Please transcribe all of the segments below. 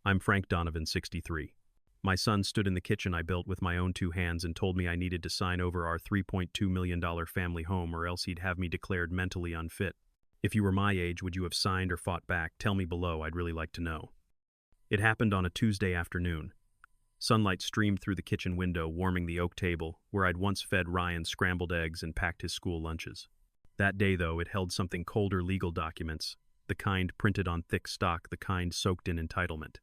I'm Frank Donovan, 63. My son stood in the kitchen I built with my own two hands and told me I needed to sign over our $3.2 million family home or else he'd have me declared mentally unfit. If you were my age, would you have signed or fought back? Tell me below, I'd really like to know. It happened on a Tuesday afternoon. Sunlight streamed through the kitchen window, warming the oak table, where I'd once fed Ryan scrambled eggs and packed his school lunches. That day, though, it held something colder: legal documents, the kind printed on thick stock, the kind soaked in entitlement.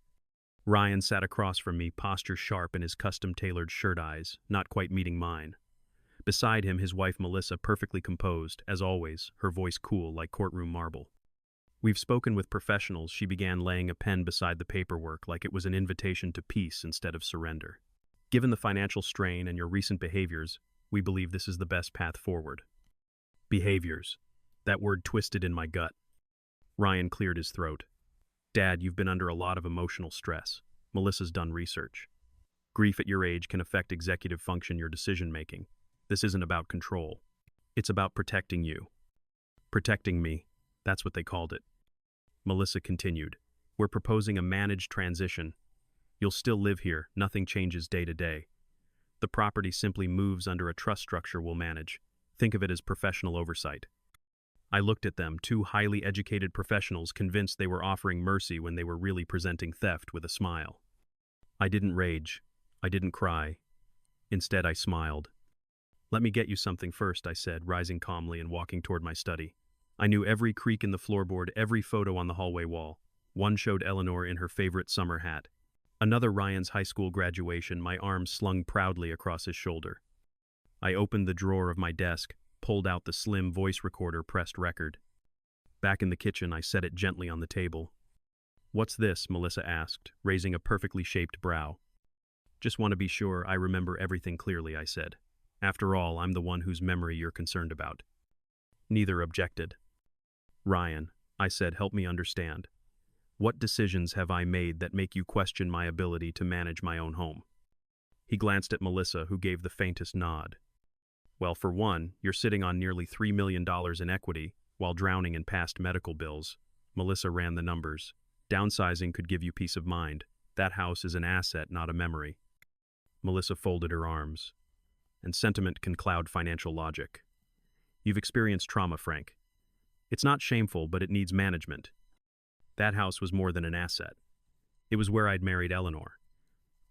Ryan sat across from me, posture sharp in his custom-tailored shirt, eyes not quite meeting mine. Beside him, his wife Melissa, perfectly composed, as always, her voice cool like courtroom marble. We've spoken with professionals. She began, laying a pen beside the paperwork like it was an invitation to peace instead of surrender. Given the financial strain and your recent behaviors, we believe this is the best path forward. Behaviors. That word twisted in my gut. Ryan cleared his throat. Dad, you've been under a lot of emotional stress. Melissa's done research. Grief at your age can affect executive function, your decision-making. This isn't about control. It's about protecting you. Protecting me. That's what they called it. Melissa continued. We're proposing a managed transition. You'll still live here. Nothing changes day to day. The property simply moves under a trust structure we'll manage. Think of it as professional oversight. I looked at them, two highly educated professionals convinced they were offering mercy when they were really presenting theft, with a smile. I didn't rage. I didn't cry. Instead, I smiled. Let me get you something first, I said, rising calmly and walking toward my study. I knew every creak in the floorboard, every photo on the hallway wall. One showed Eleanor in her favorite summer hat. Another Ryan's high school graduation, my arms slung proudly across his shoulder. I opened the drawer of my desk, pulled out the slim voice recorder, pressed record. Back in the kitchen, I set it gently on the table. What's this? Melissa asked, raising a perfectly shaped brow. Just want to be sure I remember everything clearly, I said. After all, I'm the one whose memory you're concerned about. Neither objected. Ryan, I said, help me understand. What decisions have I made that make you question my ability to manage my own home? He glanced at Melissa, who gave the faintest nod. Well, for one, you're sitting on nearly $3 million in equity while drowning in past medical bills. Melissa ran the numbers. Downsizing could give you peace of mind. That house is an asset, not a memory. Melissa folded her arms. And sentiment can cloud financial logic. You've experienced trauma, Frank. It's not shameful, but it needs management. That house was more than an asset. It was where I'd married Eleanor,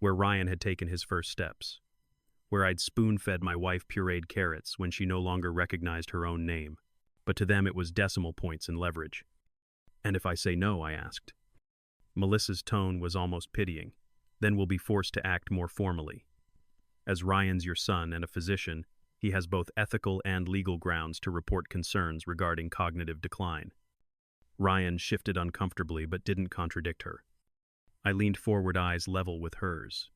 where Ryan had taken his first steps, where I'd spoon-fed my wife pureed carrots when she no longer recognized her own name. But to them it was decimal points in leverage. And if I say no, I asked. Melissa's tone was almost pitying. Then we'll be forced to act more formally. As Ryan's your son and a physician, he has both ethical and legal grounds to report concerns regarding cognitive decline. Ryan shifted uncomfortably but didn't contradict her. I leaned forward, eyes level with hers.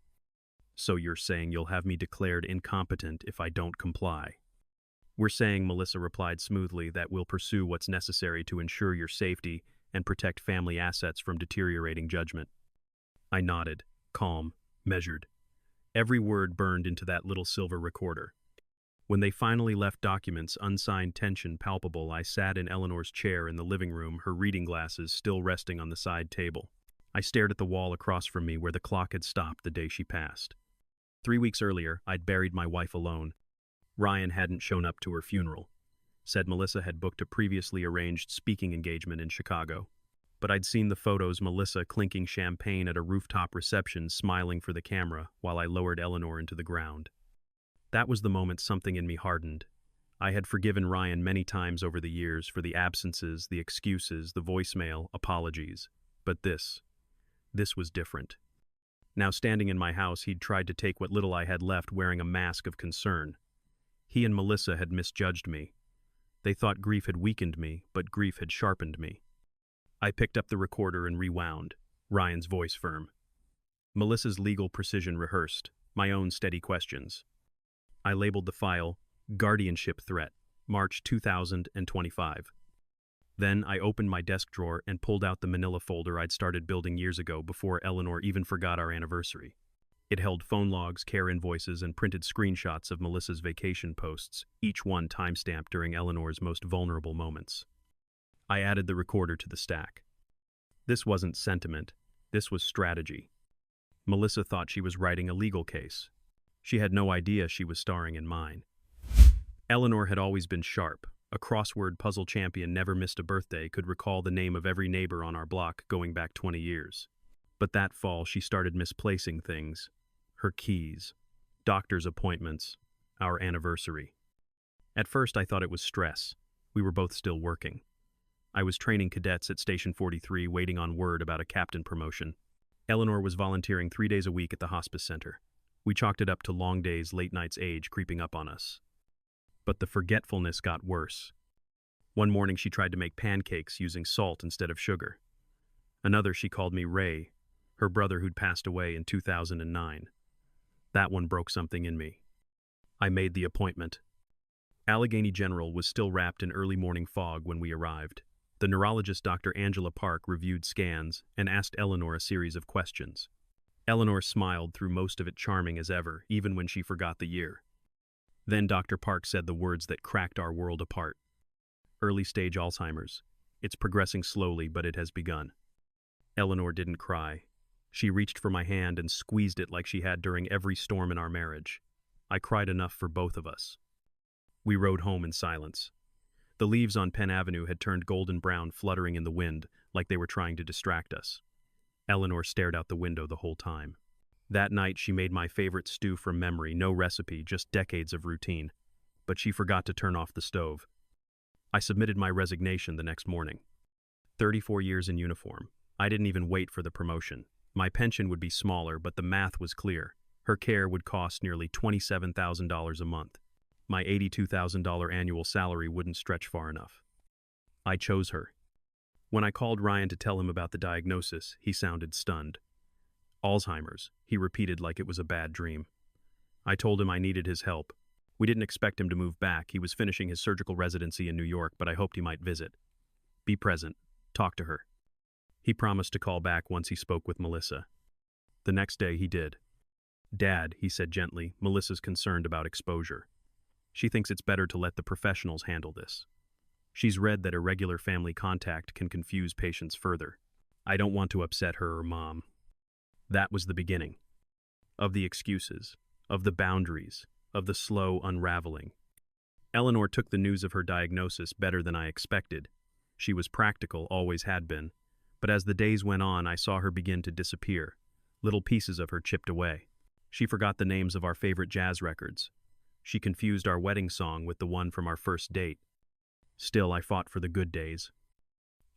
So you're saying you'll have me declared incompetent if I don't comply? We're saying, Melissa replied smoothly, that we'll pursue what's necessary to ensure your safety and protect family assets from deteriorating judgment. I nodded, calm, measured. Every word burned into that little silver recorder. When they finally left documents, unsigned, tension palpable, I sat in Eleanor's chair in the living room, her reading glasses still resting on the side table. I stared at the wall across from me where the clock had stopped the day she passed. 3 weeks earlier, I'd buried my wife alone. Ryan hadn't shown up to her funeral. Said Melissa had booked a previously arranged speaking engagement in Chicago. But I'd seen the photos, Melissa clinking champagne at a rooftop reception, smiling for the camera, while I lowered Eleanor into the ground. That was the moment something in me hardened. I had forgiven Ryan many times over the years for the absences, the excuses, the voicemail, apologies. But this was different. Now standing in my house, he'd tried to take what little I had left, wearing a mask of concern. He and Melissa had misjudged me. They thought grief had weakened me, but grief had sharpened me. I picked up the recorder and rewound, Ryan's voice firm. Melissa's legal precision rehearsed, my own steady questions. I labeled the file, Guardianship Threat, March 2025. Then I opened my desk drawer and pulled out the manila folder I'd started building years ago before Eleanor even forgot our anniversary. It held phone logs, care invoices, and printed screenshots of Melissa's vacation posts, each one timestamped during Eleanor's most vulnerable moments. I added the recorder to the stack. This wasn't sentiment. This was strategy. Melissa thought she was writing a legal case. She had no idea she was starring in mine. Eleanor had always been sharp. A crossword puzzle champion, never missed a birthday, could recall the name of every neighbor on our block going back 20 years. But that fall, she started misplacing things. Her keys, doctor's appointments, our anniversary. At first, I thought it was stress. We were both still working. I was training cadets at Station 43, waiting on word about a captain promotion. Eleanor was volunteering 3 days a week at the hospice center. We chalked it up to long days, late nights, age creeping up on us. But the forgetfulness got worse. One morning she tried to make pancakes using salt instead of sugar. Another, she called me Ray, her brother who'd passed away in 2009. That one broke something in me. I made the appointment. Allegheny General was still wrapped in early morning fog when we arrived. The neurologist Dr. Angela Park reviewed scans and asked Eleanor a series of questions. Eleanor smiled through most of it, charming as ever, even when she forgot the year. Then Dr. Park said the words that cracked our world apart. Early-stage Alzheimer's. It's progressing slowly, but it has begun. Eleanor didn't cry. She reached for my hand and squeezed it like she had during every storm in our marriage. I cried enough for both of us. We rode home in silence. The leaves on Penn Avenue had turned golden brown, fluttering in the wind, like they were trying to distract us. Eleanor stared out the window the whole time. That night she made my favorite stew from memory, no recipe, just decades of routine. But she forgot to turn off the stove. I submitted my resignation the next morning. 34 years in uniform. I didn't even wait for the promotion. My pension would be smaller, but the math was clear. Her care would cost nearly $27,000 a month. My $82,000 annual salary wouldn't stretch far enough. I chose her. When I called Ryan to tell him about the diagnosis, he sounded stunned. Alzheimer's, he repeated like it was a bad dream. I told him I needed his help. We didn't expect him to move back. He was finishing his surgical residency in New York, but I hoped he might visit. Be present. Talk to her. He promised to call back once he spoke with Melissa. The next day he did. Dad, he said gently, Melissa's concerned about exposure. She thinks it's better to let the professionals handle this. She's read that irregular family contact can confuse patients further. I don't want to upset her or Mom. That was the beginning. Of the excuses, of the boundaries, of the slow unraveling. Eleanor took the news of her diagnosis better than I expected. She was practical, always had been. But as the days went on, I saw her begin to disappear. Little pieces of her chipped away. She forgot the names of our favorite jazz records. She confused our wedding song with the one from our first date. Still, I fought for the good days.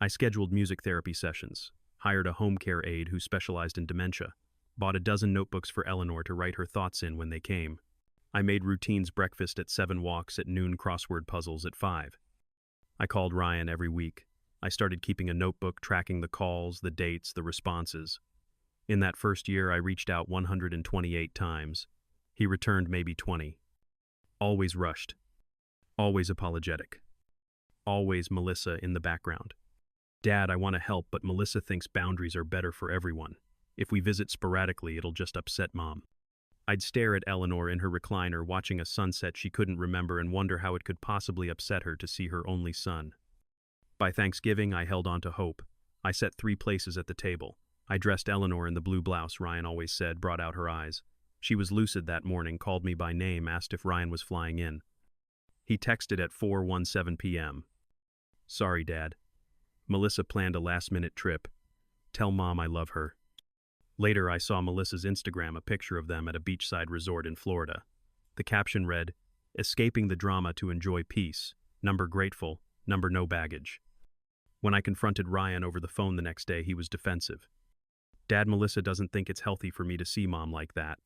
I scheduled music therapy sessions, hired a home care aide who specialized in dementia, bought a dozen notebooks for Eleanor to write her thoughts in when they came. I made routines: breakfast at 7, walks at noon, crossword puzzles at 5. I called Ryan every week. I started keeping a notebook, tracking the calls, the dates, the responses. In that first year, I reached out 128 times. He returned maybe 20. Always rushed. Always apologetic. Always Melissa in the background. Dad, I want to help, but Melissa thinks boundaries are better for everyone. If we visit sporadically, it'll just upset Mom. I'd stare at Eleanor in her recliner, watching a sunset she couldn't remember, and wonder how it could possibly upset her to see her only son. By Thanksgiving, I held on to hope. I set 3 places at the table. I dressed Eleanor in the blue blouse Ryan always said, brought out her eyes. She was lucid that morning, called me by name, asked if Ryan was flying in. He texted at 4:17 p.m. Sorry, Dad. Melissa planned a last-minute trip. Tell Mom I love her. Later, I saw Melissa's Instagram, a picture of them at a beachside resort in Florida. The caption read, "Escaping the drama to enjoy peace. Number grateful, number no baggage." When I confronted Ryan over the phone the next day, he was defensive. Dad, Melissa doesn't think it's healthy for me to see Mom like that.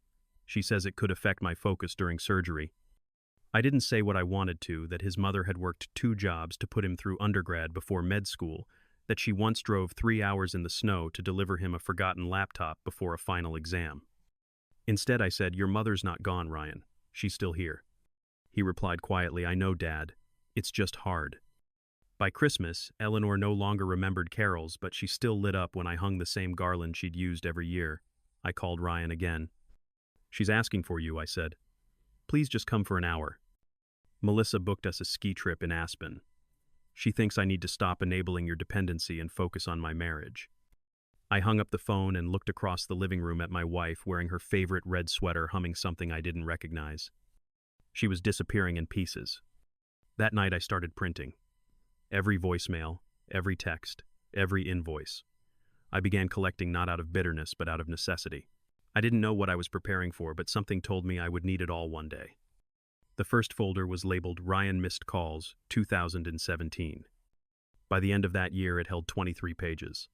She says it could affect my focus during surgery. I didn't say what I wanted to, that his mother had worked 2 jobs to put him through undergrad before med school, that she once drove 3 hours in the snow to deliver him a forgotten laptop before a final exam. Instead, I said, "Your mother's not gone, Ryan. She's still here." He replied quietly, "I know, Dad. It's just hard." By Christmas, Eleanor no longer remembered carols, but she still lit up when I hung the same garland she'd used every year. I called Ryan again. "She's asking for you," I said. "Please just come for an hour." Melissa booked us a ski trip in Aspen. She thinks I need to stop enabling your dependency and focus on my marriage. I hung up the phone and looked across the living room at my wife wearing her favorite red sweater humming something I didn't recognize. She was disappearing in pieces. That night I started printing. Every voicemail, every text, every invoice. I began collecting not out of bitterness but out of necessity. I didn't know what I was preparing for, but something told me I would need it all one day. The first folder was labeled Ryan Missed Calls, 2017. By the end of that year, it held 23 pages.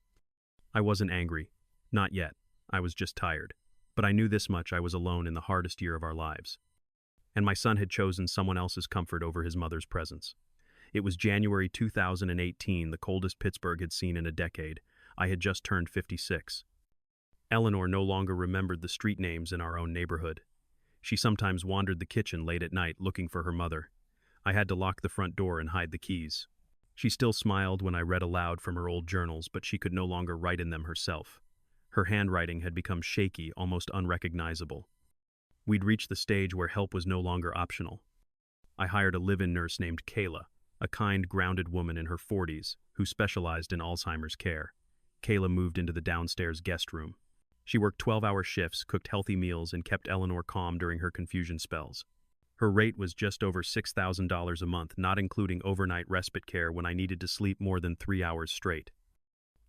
I wasn't angry. Not yet. I was just tired. But I knew this much: I was alone in the hardest year of our lives. And my son had chosen someone else's comfort over his mother's presence. It was January 2018, the coldest Pittsburgh had seen in a decade. I had just turned 56. Eleanor no longer remembered the street names in our own neighborhood. She sometimes wandered the kitchen late at night looking for her mother. I had to lock the front door and hide the keys. She still smiled when I read aloud from her old journals, but she could no longer write in them herself. Her handwriting had become shaky, almost unrecognizable. We'd reached the stage where help was no longer optional. I hired a live-in nurse named Kayla, a kind, grounded woman in her 40s who specialized in Alzheimer's care. Kayla moved into the downstairs guest room. She worked 12-hour shifts, cooked healthy meals, and kept Eleanor calm during her confusion spells. Her rate was just over $6,000 a month, not including overnight respite care when I needed to sleep more than 3 hours straight.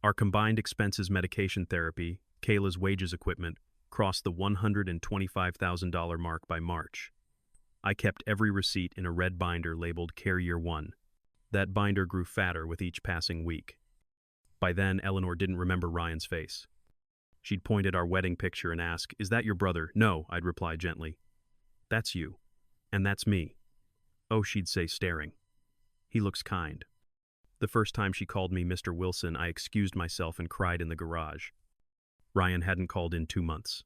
Our combined expenses, medication therapy, Kayla's wages, equipment, crossed the $125,000 mark by March. I kept every receipt in a red binder labeled Care Year 1. That binder grew fatter with each passing week. By then, Eleanor didn't remember Ryan's face. She'd point at our wedding picture and ask, "Is that your brother?" "No," I'd reply gently. "That's you. And that's me." "Oh," she'd say, staring. "He looks kind." The first time she called me Mr. Wilson, I excused myself and cried in the garage. Ryan hadn't called in 2 months.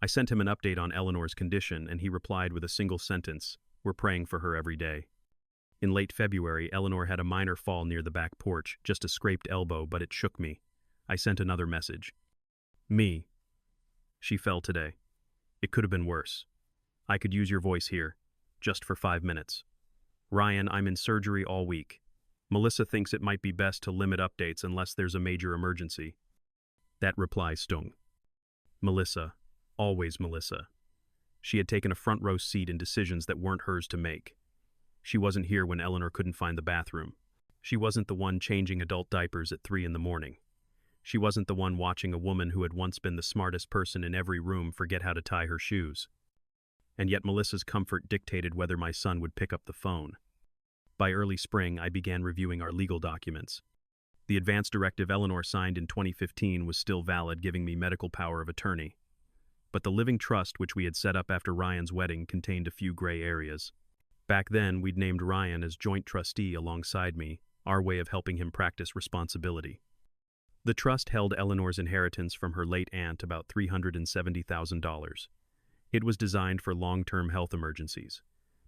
I sent him an update on Eleanor's condition, and he replied with a single sentence, "We're praying for her every day." In late February, Eleanor had a minor fall near the back porch, just a scraped elbow, but it shook me. I sent another message. "Me. She fell today. It could have been worse. I could use your voice here, just for 5 minutes. Ryan, I'm in surgery all week. Melissa thinks it might be best to limit updates unless there's a major emergency." That reply stung. Melissa. Always Melissa. She had taken a front row seat in decisions that weren't hers to make. She wasn't here when Eleanor couldn't find the bathroom. She wasn't the one changing adult diapers at 3 in the morning. She wasn't the one watching a woman who had once been the smartest person in every room forget how to tie her shoes. And yet Melissa's comfort dictated whether my son would pick up the phone. By early spring, I began reviewing our legal documents. The advance directive Eleanor signed in 2015 was still valid, giving me medical power of attorney. But the living trust which we had set up after Ryan's wedding contained a few gray areas. Back then, we'd named Ryan as joint trustee alongside me, our way of helping him practice responsibility. The trust held Eleanor's inheritance from her late aunt, about $370,000. It was designed for long-term health emergencies.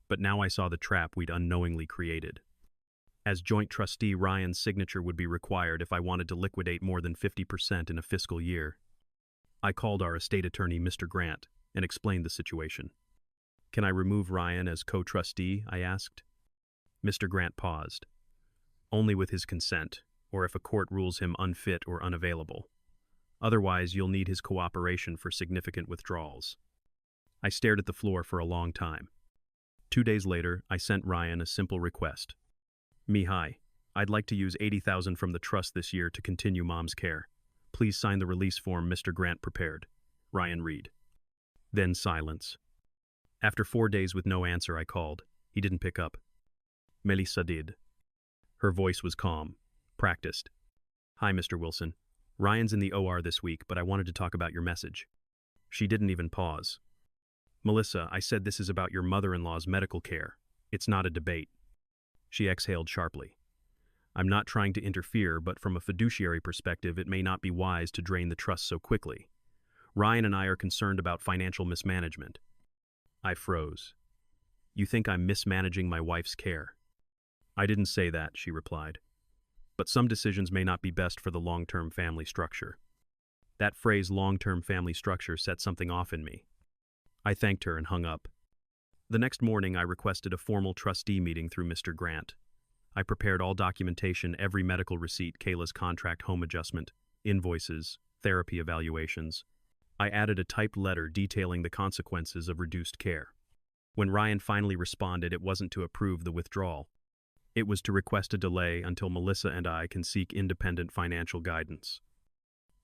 But now I saw the trap we'd unknowingly created. As joint trustee, Ryan's signature would be required if I wanted to liquidate more than 50% in a fiscal year. I called our estate attorney, Mr. Grant, and explained the situation. "Can I remove Ryan as co-trustee?" I asked. Mr. Grant paused. "Only with his consent, or if a court rules him unfit or unavailable. Otherwise, you'll need his cooperation for significant withdrawals." I stared at the floor for a long time. 2 days later, I sent Ryan a simple request. "Hi. I'd like to use $80,000 from the trust this year to continue Mom's care. Please sign the release form Mr. Grant prepared. Ryan Reed." Then silence. After 4 days with no answer, I called. He didn't pick up. Melissa did. Her voice was calm, practiced. "Hi, Mr. Wilson. Ryan's in the OR this week, but I wanted to talk about your message." She didn't even pause. "Melissa, I said this is about your mother-in-law's medical care. It's not a debate." She exhaled sharply. "I'm not trying to interfere, but from a fiduciary perspective, it may not be wise to drain the trust so quickly. Ryan and I are concerned about financial mismanagement." I froze. "You think I'm mismanaging my wife's care?" "I didn't say that," she replied. "But some decisions may not be best for the long-term family structure." That phrase, long-term family structure, set something off in me. I thanked her and hung up. The next morning, I requested a formal trustee meeting through Mr. Grant. I prepared all documentation, every medical receipt, Kayla's contract, home adjustment. invoices, therapy evaluations. I added a typed letter detailing the consequences of reduced care. When Ryan finally responded, it wasn't to approve the withdrawal. It was to request a delay until Melissa and I can seek independent financial guidance.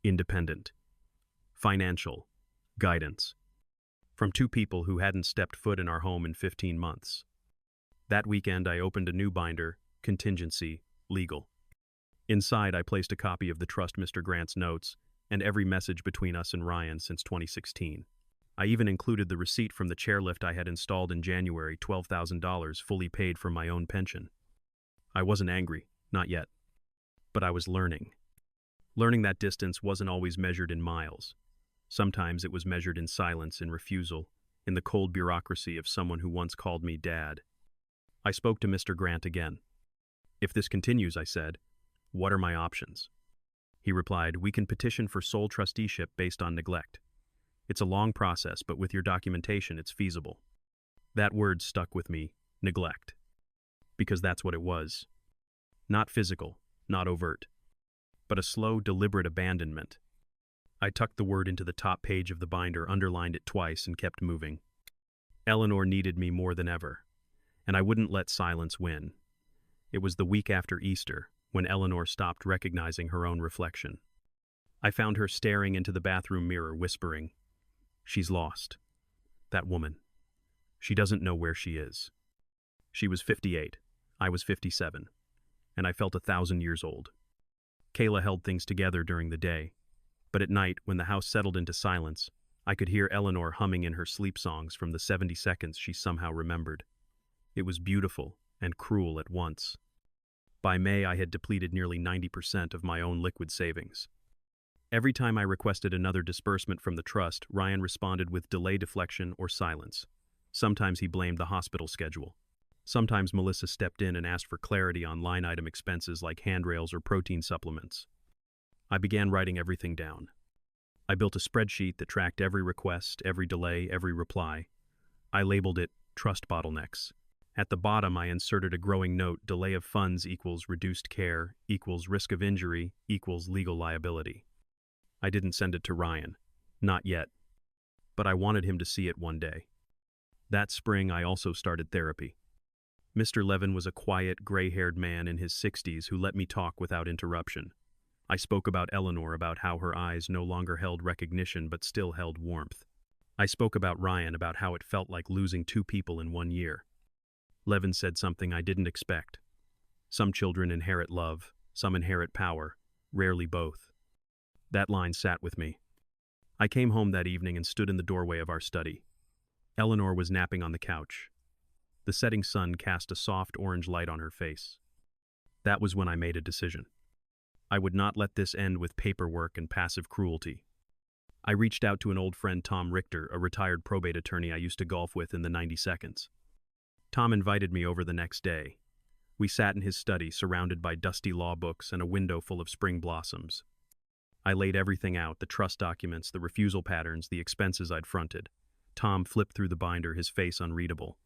Independent. Financial. Guidance. From two people who hadn't stepped foot in our home in 15 months. That weekend, I opened a new binder, Contingency, Legal. Inside, I placed a copy of the trust Mr. Grant's notes and every message between us and Ryan since 2016. I even included the receipt from the chairlift I had installed in January, $12,000 fully paid from my own pension. I wasn't angry, not yet. But I was learning. Learning that distance wasn't always measured in miles. Sometimes it was measured in silence, in refusal, in the cold bureaucracy of someone who once called me Dad. I spoke to Mr. Grant again. If this continues, I said, what are my options? He replied, we can petition for sole trusteeship based on neglect. It's a long process, but with your documentation, it's feasible. That word stuck with me, neglect. Because that's what it was. Not physical, not overt, but a slow, deliberate abandonment. I tucked the word into the top page of the binder, underlined it twice, and kept moving. Eleanor needed me more than ever, and I wouldn't let silence win. It was the week after Easter, when Eleanor stopped recognizing her own reflection. I found her staring into the bathroom mirror, whispering, she's lost. That woman. She doesn't know where she is. She was 58. I was 57. And I felt 1,000 years old. Kayla held things together during the day. But at night, when the house settled into silence, I could hear Eleanor humming in her sleep songs from the 70 seconds she somehow remembered. It was beautiful and cruel at once. By May, I had depleted nearly 90% of my own liquid savings. Every time I requested another disbursement from the trust, Ryan responded with delay, deflection, or silence. Sometimes he blamed the hospital schedule. Sometimes Melissa stepped in and asked for clarity on line item expenses like handrails or protein supplements. I began writing everything down. I built a spreadsheet that tracked every request, every delay, every reply. I labeled it Trust Bottlenecks. At the bottom, I inserted a growing note, delay of funds equals reduced care, equals risk of injury, equals legal liability. I didn't send it to Ryan. Not yet. But I wanted him to see it one day. That spring, I also started therapy. Mr. Levin was a quiet, gray-haired man in his 60s who let me talk without interruption. I spoke about Eleanor, about how her eyes no longer held recognition but still held warmth. I spoke about Ryan, about how it felt like losing two people in 1 year. Levin said something I didn't expect. Some children inherit love, some inherit power, rarely both. That line sat with me. I came home that evening and stood in the doorway of our study. Eleanor was napping on the couch. The setting sun cast a soft orange light on her face. That was when I made a decision. I would not let this end with paperwork and passive cruelty. I reached out to an old friend, Tom Richter, a retired probate attorney I used to golf with in the 90 seconds. Tom invited me over the next day. We sat in his study, surrounded by dusty law books and a window full of spring blossoms. I laid everything out, the trust documents, the refusal patterns, the expenses I'd fronted. Tom flipped through the binder, his face unreadable.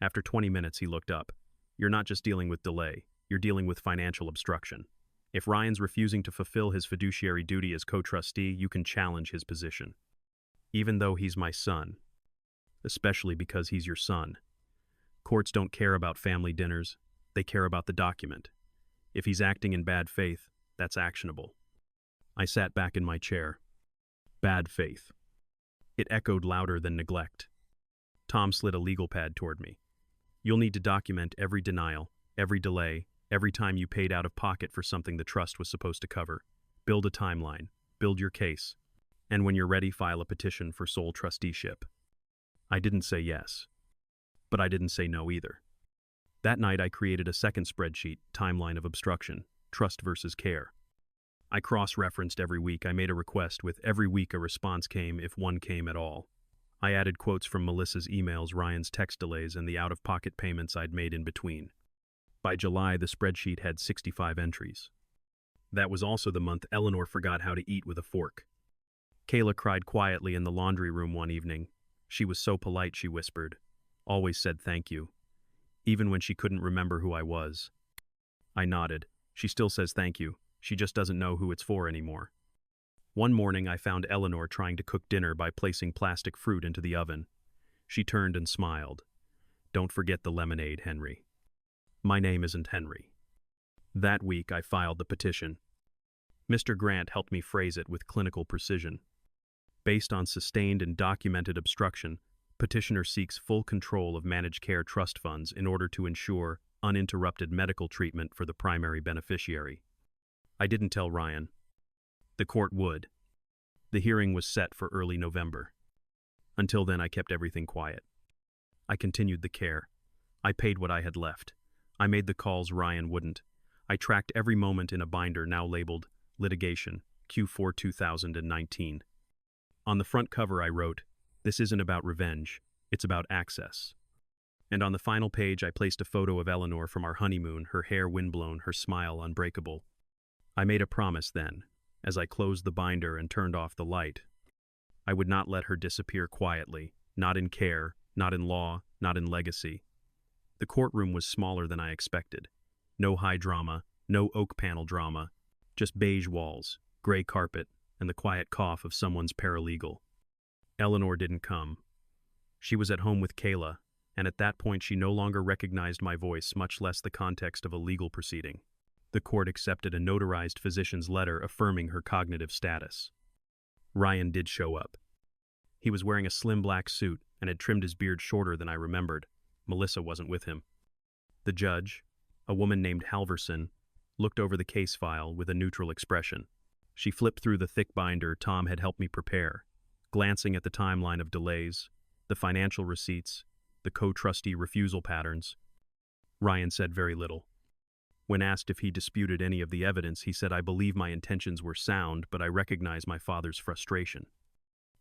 After 20 minutes, he looked up. You're not just dealing with delay, you're dealing with financial obstruction. If Ryan's refusing to fulfill his fiduciary duty as co-trustee, you can challenge his position. Even though he's my son. Especially because he's your son. Courts don't care about family dinners, they care about the document. If he's acting in bad faith, that's actionable. I sat back in my chair. Bad faith. It echoed louder than neglect. Tom slid a legal pad toward me. You'll need to document every denial, every delay, every time you paid out of pocket for something the trust was supposed to cover. Build a timeline, build your case, and when you're ready, file a petition for sole trusteeship. I didn't say yes, but I didn't say no either. That night, I created a second spreadsheet, timeline of obstruction, trust versus care. I cross-referenced every week. I made a request with every week a response came, if one came at all. I added quotes from Melissa's emails, Ryan's text delays, and the out-of-pocket payments I'd made in between. By July, the spreadsheet had 65 entries. That was also the month Eleanor forgot how to eat with a fork. Kayla cried quietly in the laundry room one evening. She was so polite, she whispered. Always said thank you. Even when she couldn't remember who I was. I nodded. She still says thank you. She just doesn't know who it's for anymore. One morning I found Eleanor trying to cook dinner by placing plastic fruit into the oven. She turned and smiled. "Don't forget the lemonade, Henry." My name isn't Henry. That week I filed the petition. Mr. Grant helped me phrase it with clinical precision. Based on sustained and documented obstruction, petitioner seeks full control of managed care trust funds in order to ensure uninterrupted medical treatment for the primary beneficiary. I didn't tell Ryan. The court would. The hearing was set for early November. Until then, I kept everything quiet. I continued the care. I paid what I had left. I made the calls Ryan wouldn't. I tracked every moment in a binder now labeled Litigation, Q4 2019. On the front cover I wrote, "This isn't about revenge, it's about access." And on the final page I placed a photo of Eleanor from our honeymoon, her hair windblown, her smile unbreakable. I made a promise then, as I closed the binder and turned off the light. I would not let her disappear quietly, not in care, not in law, not in legacy. The courtroom was smaller than I expected. No high drama, no oak panel drama, just beige walls, gray carpet, and the quiet cough of someone's paralegal. Eleanor didn't come. She was at home with Kayla, and at that point she no longer recognized my voice, much less the context of a legal proceeding. The court accepted a notarized physician's letter affirming her cognitive status. Ryan did show up. He was wearing a slim black suit and had trimmed his beard shorter than I remembered. Melissa wasn't with him. The judge, a woman named Halverson, looked over the case file with a neutral expression. She flipped through the thick binder Tom had helped me prepare, glancing at the timeline of delays, the financial receipts, the co-trustee refusal patterns. Ryan said very little. When asked if he disputed any of the evidence, he said, "I believe my intentions were sound, but I recognize my father's frustration."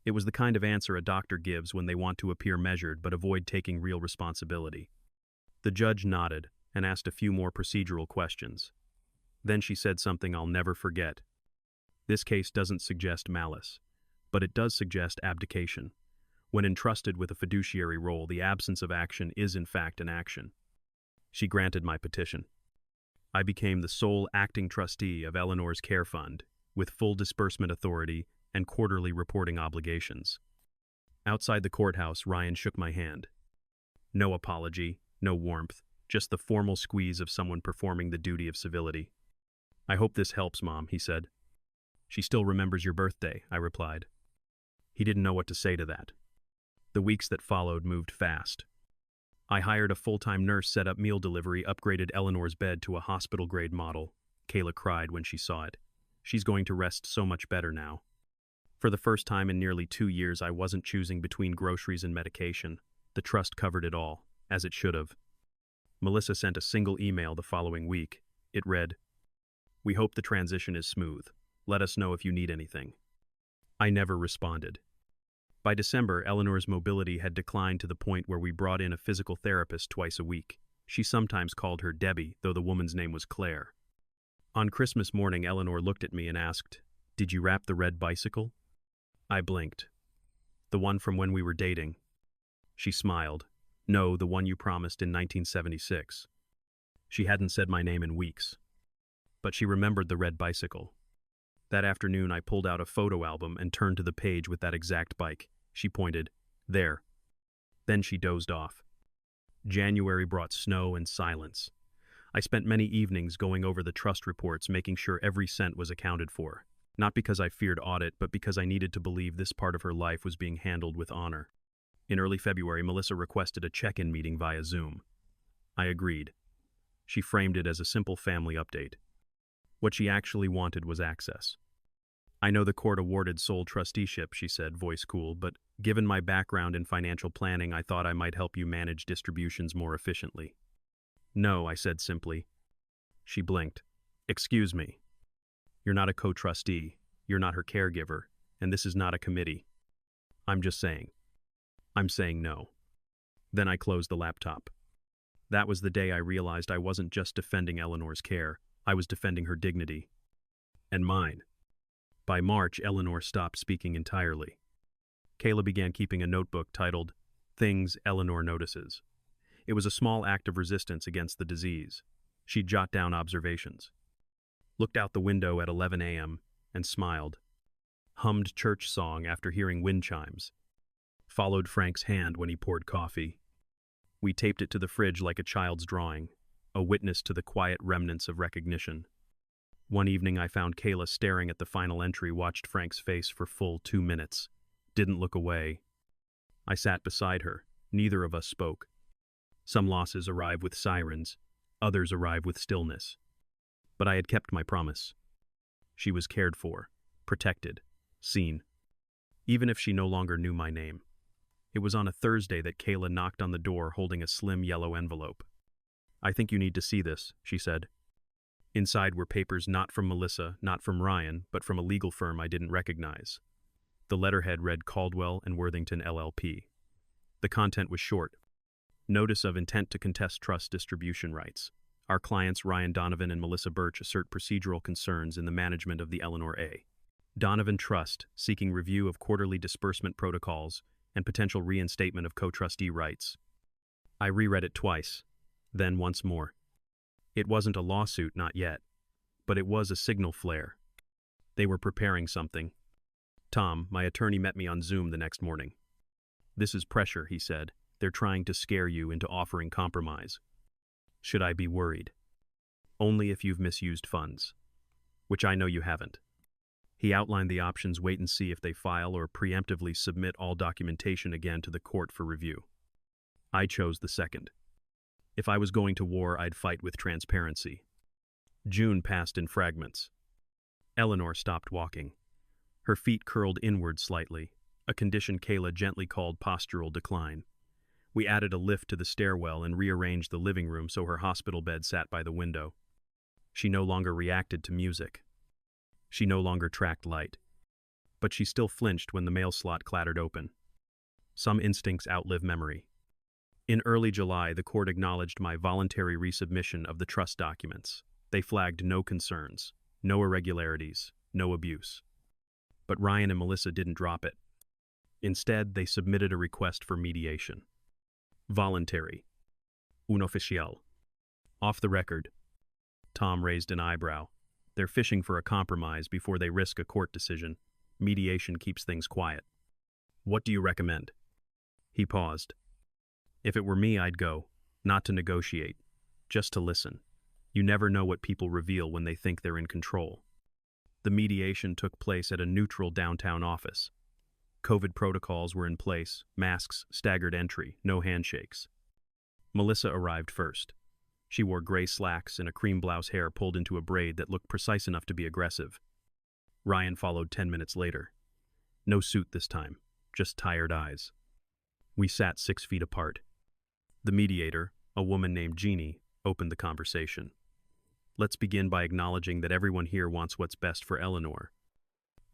It was the kind of answer a doctor gives when they want to appear measured but avoid taking real responsibility. The judge nodded and asked a few more procedural questions. Then she said something I'll never forget. "This case doesn't suggest malice, but it does suggest abdication. When entrusted with a fiduciary role, the absence of action is in fact an action." She granted my petition. I became the sole acting trustee of Eleanor's care fund, with full disbursement authority and quarterly reporting obligations. Outside the courthouse, Ryan shook my hand. No apology, no warmth, just the formal squeeze of someone performing the duty of civility. "I hope this helps, Mom," he said. "She still remembers your birthday," I replied. He didn't know what to say to that. The weeks that followed moved fast. I hired a full-time nurse, set up meal delivery, upgraded Eleanor's bed to a hospital-grade model. Kayla cried when she saw it. She's going to rest so much better now. For the first time in nearly 2 years, I wasn't choosing between groceries and medication. The trust covered it all, as it should have. Melissa sent a single email the following week. It read, "We hope the transition is smooth. Let us know if you need anything." I never responded. By December, Eleanor's mobility had declined to the point where we brought in a physical therapist twice a week. She sometimes called her Debbie, though the woman's name was Claire. On Christmas morning, Eleanor looked at me and asked, "Did you wrap the red bicycle?" I blinked. "The one from when we were dating." She smiled. "No, the one you promised in 1976. She hadn't said my name in weeks. But she remembered the red bicycle. That afternoon, I pulled out a photo album and turned to the page with that exact bike. She pointed, "There." Then she dozed off. January brought snow and silence. I spent many evenings going over the trust reports, making sure every cent was accounted for. Not because I feared audit, but because I needed to believe this part of her life was being handled with honor. In early February, Melissa requested a check-in meeting via Zoom. I agreed. She framed it as a simple family update. What she actually wanted was access. "I know the court awarded sole trusteeship," she said, voice cool, "but given my background in financial planning, I thought I might help you manage distributions more efficiently." "No," I said simply. She blinked. "Excuse me. You're not a co-trustee, you're not her caregiver, and this is not a committee. I'm just saying. I'm saying no." Then I closed the laptop. That was the day I realized I wasn't just defending Eleanor's care, I was defending her dignity. And mine. By March, Eleanor stopped speaking entirely. Kayla began keeping a notebook titled, "Things Eleanor Notices." It was a small act of resistance against the disease. She'd jot down observations. Looked out the window at 11 a.m. and smiled. hummed church song after hearing wind chimes, followed Frank's hand when he poured coffee. We taped it to the fridge like a child's drawing, a witness to the quiet remnants of recognition. One evening I found Kayla staring at the final entry, watched Frank's face for full 2 minutes, didn't look away. I sat beside her. Neither of us spoke. Some losses arrive with sirens, others arrive with stillness. But I had kept my promise. She was cared for, protected, seen, even if she no longer knew my name. It was on a Thursday that Kayla knocked on the door holding a slim yellow envelope. "I think you need to see this," she said. Inside were papers not from Melissa, not from Ryan, but from a legal firm I didn't recognize. The letterhead read Caldwell and Worthington LLP. The content was short. Notice of intent to contest trust distribution rights. Our clients Ryan Donovan and Melissa Birch assert procedural concerns in the management of the Eleanor A. Donovan Trust, seeking review of quarterly disbursement protocols and potential reinstatement of co-trustee rights. I reread it twice, then once more. It wasn't a lawsuit, not yet, but it was a signal flare. They were preparing something. Tom, my attorney, met me on Zoom the next morning. "This is pressure," he said. "They're trying to scare you into offering compromise." Should I be worried? Only if you've misused funds, which I know you haven't. He outlined the options: wait and see if they file, or preemptively submit all documentation again to the court for review. I chose the second. If I was going to war, I'd fight with transparency. June passed in fragments. Eleanor stopped walking. Her feet curled inward slightly, a condition Kayla gently called postural decline. We added a lift to the stairwell and rearranged the living room so her hospital bed sat by the window. She no longer reacted to music. She no longer tracked light. But she still flinched when the mail slot clattered open. Some instincts outlive memory. In early July, the court acknowledged my voluntary resubmission of the trust documents. They flagged no concerns, no irregularities, no abuse. But Ryan and Melissa didn't drop it. Instead, they submitted a request for mediation. Voluntary. Unofficial. Off the record. Tom raised an eyebrow. They're fishing for a compromise before they risk a court decision. Mediation keeps things quiet. What do you recommend? He paused. If it were me, I'd go, not to negotiate, just to listen. You never know what people reveal when they think they're in control. The mediation took place at a neutral downtown office. COVID protocols were in place, masks, staggered entry, no handshakes. Melissa arrived first. She wore gray slacks and a cream blouse, hair pulled into a braid that looked precise enough to be aggressive. Ryan followed 10 minutes later. No suit this time, just tired eyes. We sat 6 feet apart. The mediator, a woman named Jeannie, opened the conversation. "Let's begin by acknowledging that everyone here wants what's best for Eleanor."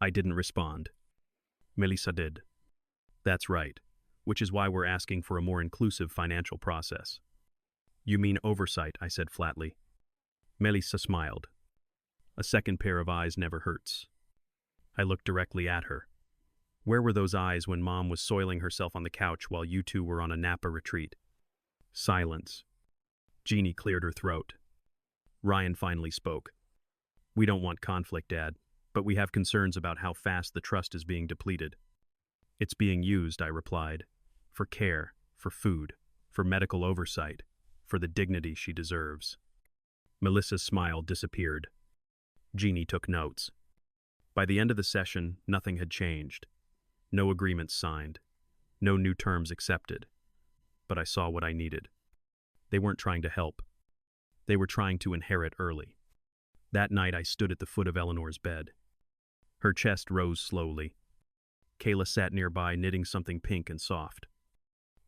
I didn't respond. Melissa did. "That's right, which is why we're asking for a more inclusive financial process." "You mean oversight," I said flatly. Melissa smiled. "A second pair of eyes never hurts." I looked directly at her. "Where were those eyes when Mom was soiling herself on the couch while you two were on a Napa retreat?" Silence. Jeannie cleared her throat. Ryan finally spoke. "We don't want conflict, Dad, but we have concerns about how fast the trust is being depleted." "It's being used," I replied, "for care, for food, for medical oversight, for the dignity she deserves." Melissa's smile disappeared. Jeannie took notes. By the end of the session, nothing had changed. No agreements signed. No new terms accepted. But I saw what I needed. They weren't trying to help. They were trying to inherit early. That night I stood at the foot of Eleanor's bed. Her chest rose slowly. Kayla sat nearby, knitting something pink and soft.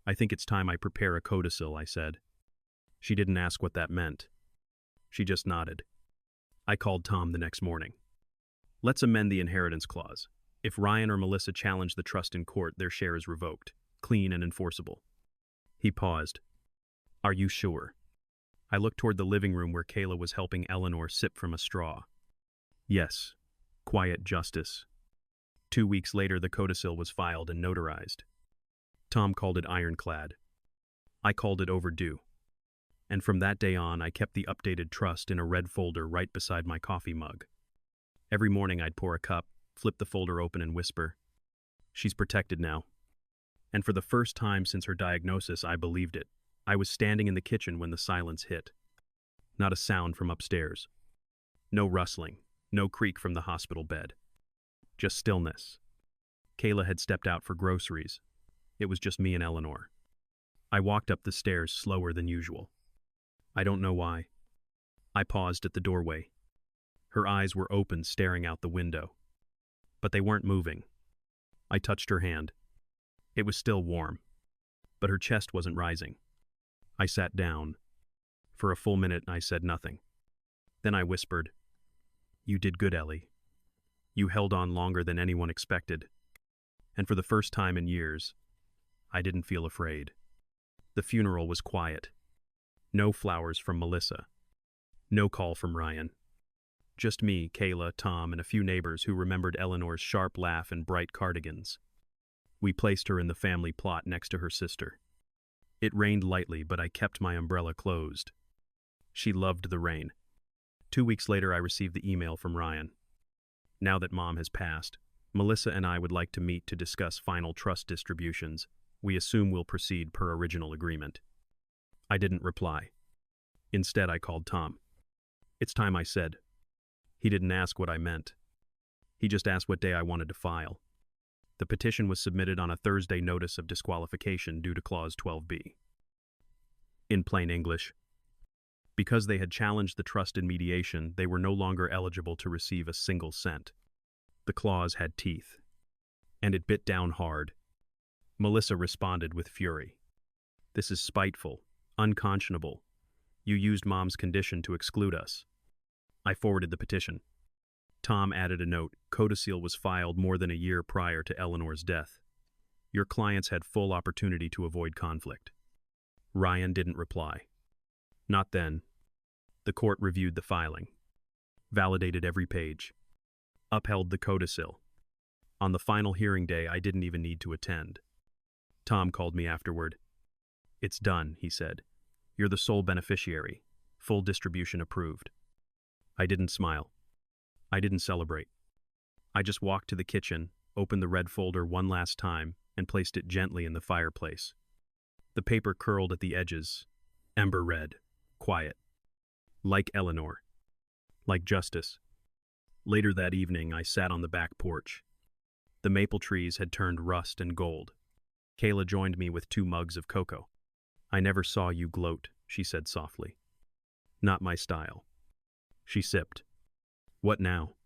"I think it's time I prepare a codicil," I said. She didn't ask what that meant. She just nodded. I called Tom the next morning. "Let's amend the inheritance clause. If Ryan or Melissa challenge the trust in court, their share is revoked, clean and enforceable." He paused. "Are you sure?" I looked toward the living room where Kayla was helping Eleanor sip from a straw. "Yes. Quiet justice." 2 weeks later, the codicil was filed and notarized. Tom called it ironclad. I called it overdue. And from that day on, I kept the updated trust in a red folder right beside my coffee mug. Every morning I'd pour a cup, flip the folder open and whisper, "She's protected now." And for the first time since her diagnosis, I believed it. I was standing in the kitchen when the silence hit. Not a sound from upstairs. No rustling, no creak from the hospital bed. Just stillness. Kayla had stepped out for groceries. It was just me and Eleanor. I walked up the stairs slower than usual. I don't know why. I paused at the doorway. Her eyes were open, staring out the window. But they weren't moving. I touched her hand. It was still warm, but her chest wasn't rising. I sat down. For a full minute, I said nothing. Then I whispered, "You did good, Ellie. You held on longer than anyone expected." And for the first time in years, I didn't feel afraid. The funeral was quiet. No flowers from Melissa. No call from Ryan. Just me, Kayla, Tom, and a few neighbors who remembered Eleanor's sharp laugh and bright cardigans. We placed her in the family plot next to her sister. It rained lightly, but I kept my umbrella closed. She loved the rain. 2 weeks later, I received the email from Ryan. "Now that Mom has passed, Melissa and I would like to meet to discuss final trust distributions. We assume we'll proceed per original agreement." I didn't reply. Instead, I called Tom. "It's time," I said. He didn't ask what I meant. He just asked what day I wanted to file. The petition was submitted on a Thursday notice of disqualification due to Clause 12B. In plain English, because they had challenged the trust in mediation, they were no longer eligible to receive a single cent. The clause had teeth, and it bit down hard. Melissa responded with fury. "This is spiteful, unconscionable. You used Mom's condition to exclude us." I forwarded the petition. Tom added a note. "Codicil was filed more than a year prior to Eleanor's death. Your clients had full opportunity to avoid conflict." Ryan didn't reply. Not then. The court reviewed the filing, validated every page, upheld the codicil. On the final hearing day, I didn't even need to attend. Tom called me afterward. "It's done," he said. "You're the sole beneficiary. Full distribution approved." I didn't smile. I didn't celebrate. I just walked to the kitchen, opened the red folder one last time, and placed it gently in the fireplace. The paper curled at the edges, ember red, quiet. Like Eleanor. Like justice. Later that evening, I sat on the back porch. The maple trees had turned rust and gold. Kayla joined me with 2 mugs of cocoa. "I never saw you gloat," she said softly. "Not my style." She sipped. "What now?"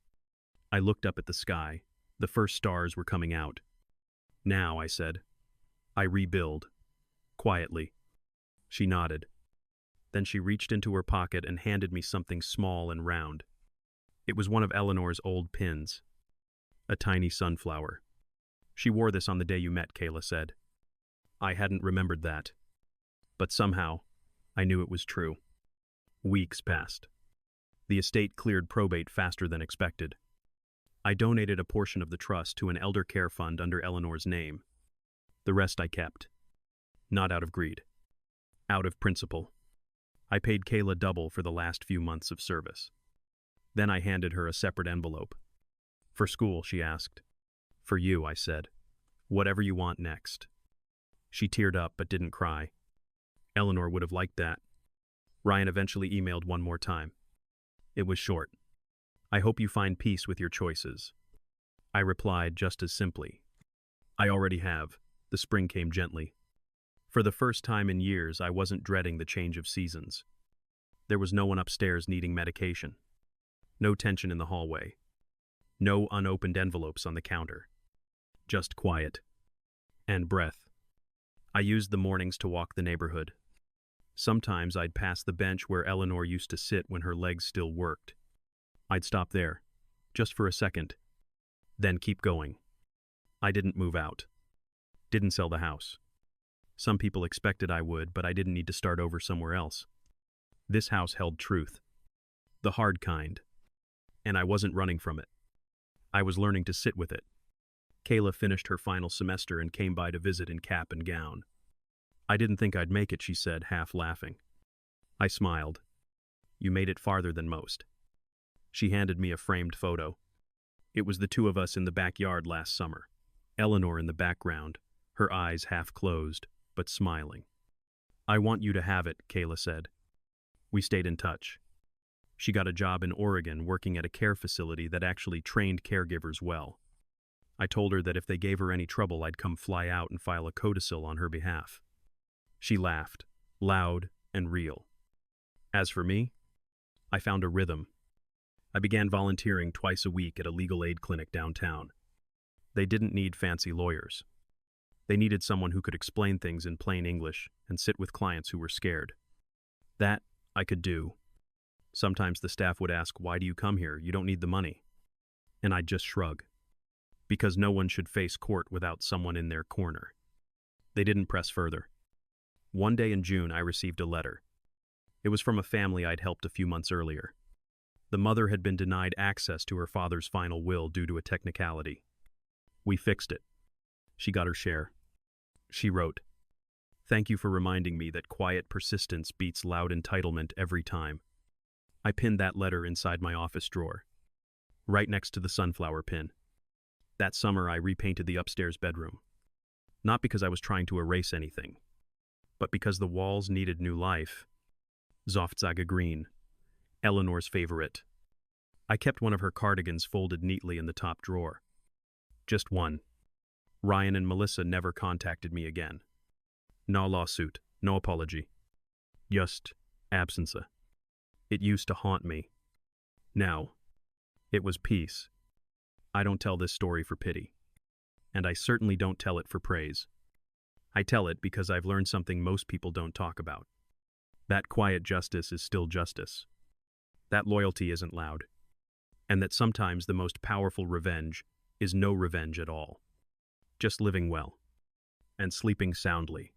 I looked up at the sky. The first stars were coming out. "Now," I said, "I rebuild." Quietly. She nodded. Then she reached into her pocket and handed me something small and round. It was one of Eleanor's old pins. A tiny sunflower. "She wore this on the day you met," Kayla said. I hadn't remembered that. But somehow, I knew it was true. Weeks passed. The estate cleared probate faster than expected. I donated a portion of the trust to an elder care fund under Eleanor's name. The rest I kept. Not out of greed. Out of principle. I paid Kayla double for the last few months of service. Then I handed her a separate envelope. "For school," she asked. "For you," I said. "Whatever you want next." She teared up but didn't cry. Eleanor would have liked that. Ryan eventually emailed one more time. It was short. "I hope you find peace with your choices." I replied just as simply. "I already have." The spring came gently. For the first time in years, I wasn't dreading the change of seasons. There was no one upstairs needing medication. No tension in the hallway. No unopened envelopes on the counter. Just quiet. And breath. I used the mornings to walk the neighborhood. Sometimes I'd pass the bench where Eleanor used to sit when her legs still worked. I'd stop there, just for a second, then keep going. I didn't move out. Didn't sell the house. Some people expected I would, but I didn't need to start over somewhere else. This house held truth. The hard kind. And I wasn't running from it. I was learning to sit with it. Kayla finished her final semester and came by to visit in cap and gown. "I didn't think I'd make it," she said, half laughing. I smiled. "You made it farther than most." She handed me a framed photo. It was the two of us in the backyard last summer. Eleanor in the background, her eyes half closed, but smiling. "I want you to have it," Kayla said. We stayed in touch. She got a job in Oregon working at a care facility that actually trained caregivers well. I told her that if they gave her any trouble, I'd come fly out and file a codicil on her behalf. She laughed, loud and real. As for me, I found a rhythm. I began volunteering twice a week at a legal aid clinic downtown. They didn't need fancy lawyers. They needed someone who could explain things in plain English and sit with clients who were scared. That I could do. Sometimes the staff would ask, "Why do you come here? You don't need the money." And I'd just shrug. Because no one should face court without someone in their corner. They didn't press further. One day in June, I received a letter. It was from a family I'd helped a few months earlier. The mother had been denied access to her father's final will due to a technicality. We fixed it. She got her share. She wrote, "Thank you for reminding me that quiet persistence beats loud entitlement every time." I pinned that letter inside my office drawer, right next to the sunflower pin. That summer, I repainted the upstairs bedroom. Not because I was trying to erase anything, but because the walls needed new life. Zofzaga green, Eleanor's favorite. I kept one of her cardigans folded neatly in the top drawer. Just one. Ryan and Melissa never contacted me again. No lawsuit, no apology. Just absence. It used to haunt me. Now, it was peace. I don't tell this story for pity. And I certainly don't tell it for praise. I tell it because I've learned something most people don't talk about. That quiet justice is still justice. That loyalty isn't loud. And that sometimes the most powerful revenge is no revenge at all. Just living well. And sleeping soundly.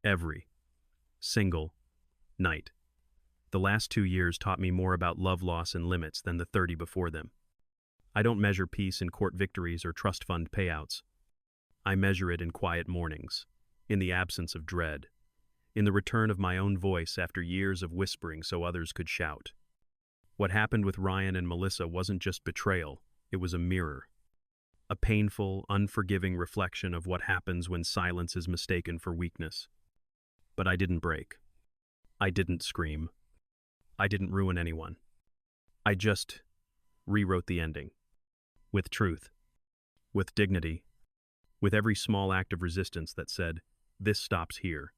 Every single night. The last 2 years taught me more about love loss and limits than the 30 before them. I don't measure peace in court victories or trust fund payouts. I measure it in quiet mornings, in the absence of dread, in the return of my own voice after years of whispering so others could shout. What happened with Ryan and Melissa wasn't just betrayal, it was a mirror. A painful, unforgiving reflection of what happens when silence is mistaken for weakness. But I didn't break. I didn't scream. I didn't ruin anyone. I just rewrote the ending. With truth. With dignity. With every small act of resistance that said, "This stops here."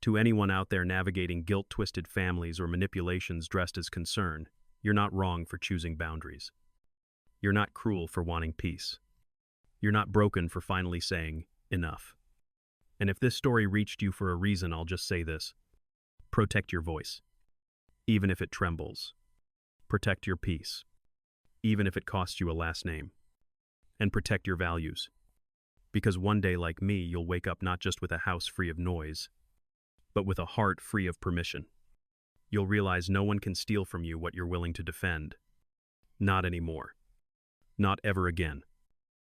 To anyone out there navigating guilt-twisted families or manipulations dressed as concern, you're not wrong for choosing boundaries. You're not cruel for wanting peace. You're not broken for finally saying, "Enough." And if this story reached you for a reason, I'll just say this. Protect your voice. Even if it trembles. Protect your peace. Even if it costs you a last name. And protect your values. Because one day, like me, you'll wake up not just with a house free of noise, but with a heart free of permission. You'll realize no one can steal from you what you're willing to defend. Not anymore. Not ever again.